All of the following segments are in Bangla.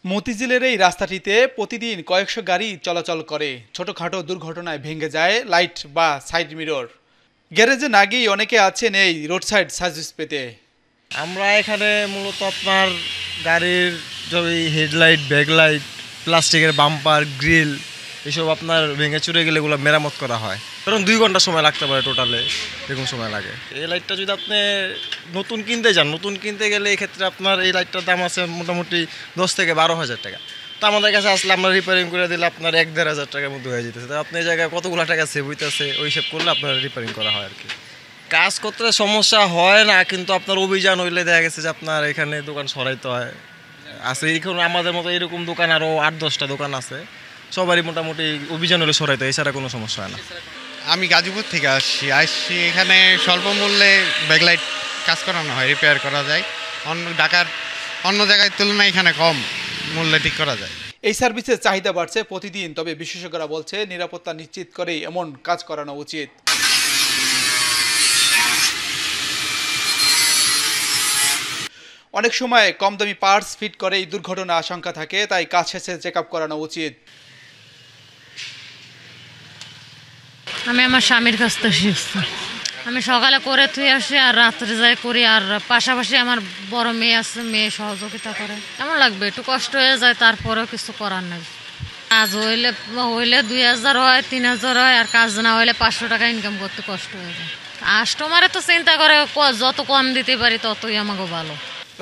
মতিঝিলের এই রাস্তাটিতে প্রতিদিন কয়েকশো গাড়ি চলাচল করে। ছোটখাটো দুর্ঘটনায় ভেঙে যায় লাইট বা সাইড মিরর। গ্যারেজে না গিয়ে অনেকে আছেন এই রোড সাইড সার্ভিস পেতে। আমরা এখানে মূলত আপনার গাড়ির হেডলাইট, ব্যাকলাইট, প্লাস্টিকের বাম্পার, গ্রিল এসব আপনার ভেঙে চুরে গেলে এগুলো মেরামত করা হয়। কারণ 2 ঘন্টা সময় লাগতে পারে, টোটালে এরকম সময় লাগে। এই লাইটটা যদি আপনি নতুন কিনতে যান, নতুন কিনতে গেলে এক্ষেত্রে আপনার এই লাইটটার দাম আছে মোটামুটি 10 থেকে 12,000 টাকা। তো আমাদের কাছে আসলে আমরা রিপেয়ারিং করে দিলে আপনার 1-1.5 হাজার টাকার মধ্যে হয়ে যেতেছে। তো আপনি এই জায়গায় কতগুলো টাকা সেভ হইতেছে ওই হিসাব করলে আপনার রিপেয়ারিং করা হয় আর কি। কাজ করতে সমস্যা হয় না, কিন্তু আপনার অভিযান হইলে দেখা গেছে যে আপনার এখানে দোকান সরাইতে হয়। আছে এখন আমাদের মতো এরকম দোকান আরও 8-10টা দোকান আছে, সবারই মোটামুটি অভিযান হলে সরাইতে হয়, এছাড়া কোনো সমস্যা হয় না। আমি গাজীপুর থেকে আসছি এখানে স্বল্প মূল্যে ব্যাকলাইট কাজ করানো হয়, রিপেয়ার করা যায়। ঢাকার অন্য জায়গায় তুলনায় এখানে কম মূল্যে ঠিক করা যায়। এই সার্ভিসের চাহিদা বাড়ছে প্রতিদিন, তবে বিশেষজ্ঞরা বলছে নিরাপত্তা নিশ্চিত করেই এমন কাজ করানো উচিত। অনেক সময় কম দামি পার্টস ফিট করে এই দুর্ঘটনার আশঙ্কা থাকে, তাই কাজ শেষে চেক আপ করানো উচিত। আমি আমার স্বামীর কাছ থেকে শিখছি। আমি সকালে করে থুই আসি আর রাত্রে যাই করি, আর পাশাপাশি আমার বড় মেয়ে আছে, মেয়ে সহযোগিতা করে। কেমন লাগবে, একটু কষ্ট হয়ে যায়, তারপরেও কিছু করার নেই। কাজ হইলে 2,000 হয়, 3,000 হয়, আর কাজ না হইলে 500 টাকা ইনকাম করতে কষ্ট হয়ে যায়। কাস্টমারে তো চিন্তা করে যত কম দিতে পারি ততই আমাকে ভালো।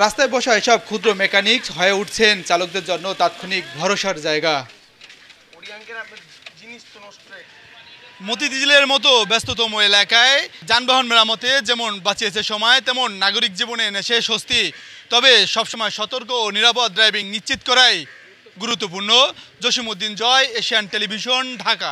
রাস্তায় বসা এসব ক্ষুদ্র মেকানিক হয়ে উঠছেন চালকদের জন্য তাৎক্ষণিক ভরসার জায়গা। মতিঝিলের মতো ব্যস্ততম এলাকায় যানবাহন মেরামতে যেমন বাঁচিয়েছে সময়, তেমন নাগরিক জীবনে এনেছে স্বস্তি। তবে সবসময় সতর্ক ও নিরাপদ ড্রাইভিং নিশ্চিত করাই গুরুত্বপূর্ণ। জসিমউদ্দিন জয়, এশিয়ান টেলিভিশন, ঢাকা।